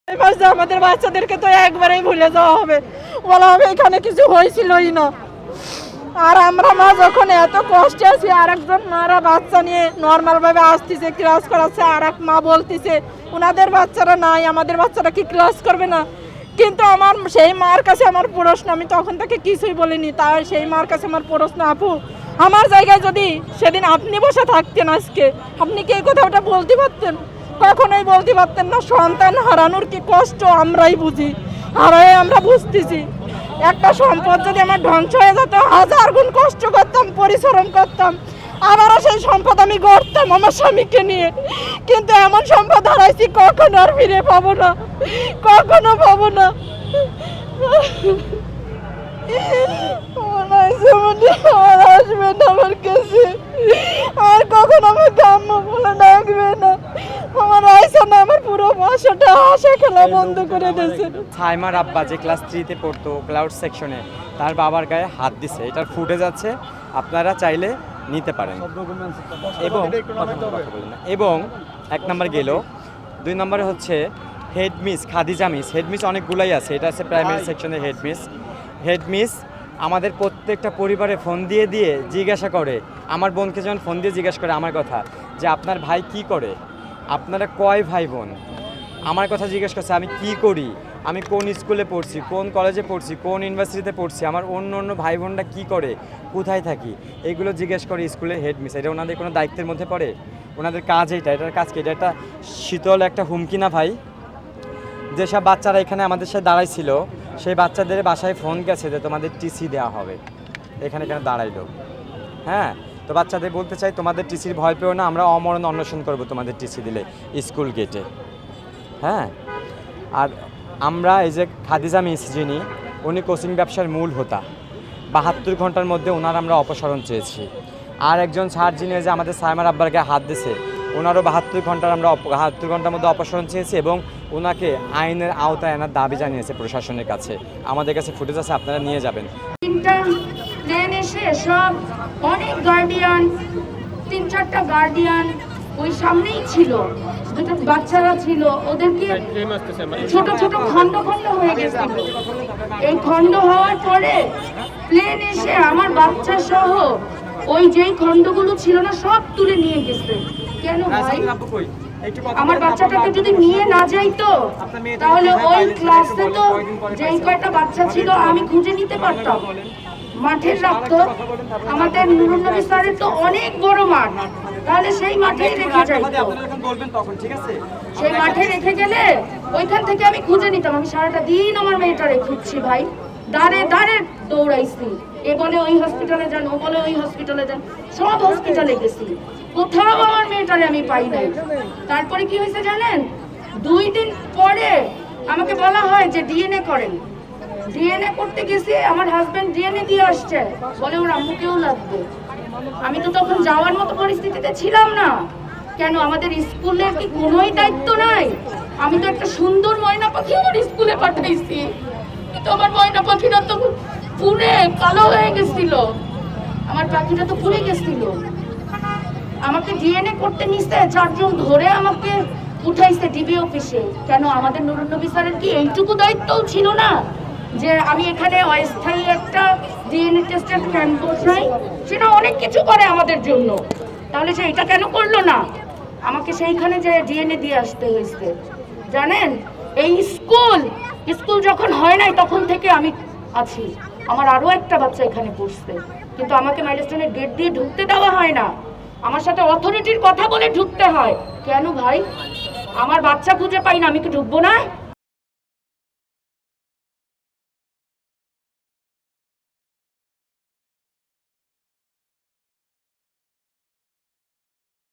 এবার যে আমাদের বাচ্চাদেরকে তো একবারেই ভুলে যাওয়া হবে, বলা হবে এখানে কিছু হয়েছিলই না। আর আমরা মা যখন এত কষ্টে আছি, আর একজন মারা বাচ্চা নিয়ে নর্মাল ভাবে আসতেছে, ক্লাস করাচ্ছে, আর এক মা বলতেছে ওনাদের বাচ্চারা নাই, আমাদের বাচ্চারা কি ক্লাস করবে না। কিন্তু আমার সেই মার কাছে আমার প্রশ্ন, আমি তখন তাকে কিছুই বলিনি, তাই সেই মার কাছে আমার প্রশ্ন, আপু আমার জায়গায় যদি সেদিন আপনি বসে থাকতেন আজকে, আপনি কি এই কথাটা বলতে পারতেন? কখনোই বলতে পারতেন না। সন্তান হারানোর কি কষ্ট আমরাই বুঝি, হারাই আমরা বুঝতেছি। একটা সম্পদ যদি আমার ধ্বংস হয়ে যেত, হাজার গুণ কষ্ট করতাম, পরিশ্রম করতাম, আবারও সেই সম্পদ আমি গড়তাম আমার স্বামীকে নিয়ে। কিন্তু এমন সম্পদ হারাইছি, কখনো আর ফিরে পাবো না, কখনো পাবো না। আসবেন আমার কাছে, আর কখনো আমার কাম্য বলে ডাকবে না। আমার আইসা না, আমার পুরো বাসাটা হাসা খেলা বন্ধ করে দিয়েছে। সাইমার আব্বা যে ক্লাস 3-তে পড়তো, ক্লাউড সেকশনে, তার বাবার গায়ে হাত দিছে, এটার ফুটেজ আছে, আপনারা চাইলে নিতে পারেন। এবং 1 নম্বর গেল, 2 নম্বরে হচ্ছে head miss Khadija miss. Head miss অনেকগুলাই আছে, এটা আছে প্রাইমারি সেকশনের হেড মিস। হেড মিস আমাদের প্রত্যেকটা পরিবারে ফোন দিয়ে দিয়ে জিজ্ঞাসা করে, আমার বোনকে যখন ফোন দিয়ে জিজ্ঞাসা করে আমার কথা, যে আপনার ভাই কি করে, আপনারা কয় ভাই বোন, আমার কথা জিজ্ঞেস করছে, আমি কি করি, আমি কোন স্কুলে পড়ছি, কোন কলেজে পড়ছি, কোন ইউনিভার্সিটিতে পড়ছি, আমার অন্য ভাই বোনরা কী করে, কোথায় থাকি, এগুলো জিজ্ঞেস করে স্কুলের হেড মিস। এটা ওনাদের কোনো দায়িত্বের মধ্যে পড়ে? ওনাদের কাজ এটার কাজ কি? এটা একটা শীতল একটা হুমকি না ভাই? যেসব বাচ্চারা এখানে আমাদের সাথে দাঁড়াইছিল, সেই বাচ্চাদের বাসায় ফোন গেছে যে তোমাদের টিসি দেওয়া হবে, এখানে দাঁড়াইলো। হ্যাঁ, তো বাচ্চাদের বলতে চাই, তোমাদের টিসির ভয় পেও না, আমরা অমরণ অন্বেষণ করবো তোমাদের টিসি দিলে স্কুল গেটে। হ্যাঁ, আর আমরা এই যে খাদিজা মিস যিনি, উনি কোচিং ব্যবসার মূল হোতা, 72 ঘন্টার মধ্যে ওনার আমরা অপসারণ চেয়েছি। আর একজন স্যার যিনি যে আমাদের সাইমার আব্বার গায়ে হাত দিছে, ওনারও 72 ঘন্টার মধ্যে অপসারণ চেয়েছি, এবং ওনাকে আইনের আওতায় আনার দাবি জানিয়েছে প্রশাসনের কাছে। আমাদের কাছে ফুটেজ আছে, আপনারা নিয়ে যাবেন। প্লেন এসে সব অনেক গার্ডিয়ান, 3-4টা গার্ডিয়ান ওই সামনেই ছিল, দুটো বাচ্চারা ছিল, ওদেরকে ছোট ছোট খন্ড খন্ড হয়ে গেছিল। এই খন্ড হওয়ার পরে প্লেন এসে আমার বাচ্চা সহ ওই যেই খন্ডগুলো ছিল না সব তুলে নিয়ে গেছে। কেন ভাই? আমার বাচ্চাটাকে যদি নিয়ে না যাইতো, তাহলে ওই ক্লাসে তো যেই কয়টা বাচ্চা ছিল আমি খুঁজে নিতে পারতাম। মাঠের রাখতো, আমাদের নুরুন নবী স্যারের তো অনেক বড় মাঠ, তাহলে সেই মাঠেই রেখে যাইতো। সেই মাঠে রেখে গেলে ওইখান থেকে আমি খুঁজে নিতাম। আমি সারাটা দিন আমার মেয়েটারে খুঁজছি ভাই, দাঁড়ে দাঁড়ে দৌড়াইছি, এ বলে ওই হসপিটালে যান, ও বলে ওই হসপিটালে যান, সব হসপিটালে গেছি, কোথাও আমার মেয়েটারে আমি পাই নাই। তারপরে কি হয়েছে জানেন? 2 দিন পরে আমাকে বলা হয় যে ডিএনএ করেন। ডিএনএ করতে গেছি, আমার হাজবেন্ড ডিএনএ দিয়ে আসছে, বলে ওর আম্মুকেও লাগবে। আমি তো তখন যাওয়ার মতো পরিস্থিতিতে ছিলাম না। কেন, আমাদের স্কুলের কি কোনোই দায়িত্ব নাই? আমি তো একটা সুন্দর ময়না পাখি আমার স্কুলে পাঠাইছি, কিন্তু আমার ময়না পাখিটা তো পুড়ে কালো হয়ে গেছিল, আমার পাখিটা তো পুড়ে গেছিল। আমাকে ডিএনএ করতে নিছে, 4 জন ধরে আমাকে উঠাইছে ডিবি অফিসে। কেন, আমাদের নুরুন নবী স্যারের কি এইটুকু দায়িত্বও ছিল না যে আমি এখানে অস্থায়ী একটা ডিএনএ টেস্টের ক্যাম্প বসাই? সেটা অনেক কিছু করে আমাদের জন্য, তাহলে সে এটা কেন করলো না? আমাকে সেইখানে যে ডিএনএ দিয়ে আসতে হয়েছে। জানেন, এই স্কুল যখন হয় নাই তখন থেকে আমি আছি। আমার আরো একটা বাচ্চা এখানে পড়ছে, কিন্তু আমাকে মাইলস্টোনের গেট দিয়ে ঢুকতে দেওয়া হয় না, আমার সাথে অথরিটির কথা বলে ঢুকতে হয়। কেন ভাই? আমার বাচ্চা খুঁজে পাই না, আমি কি ঢুকবো না?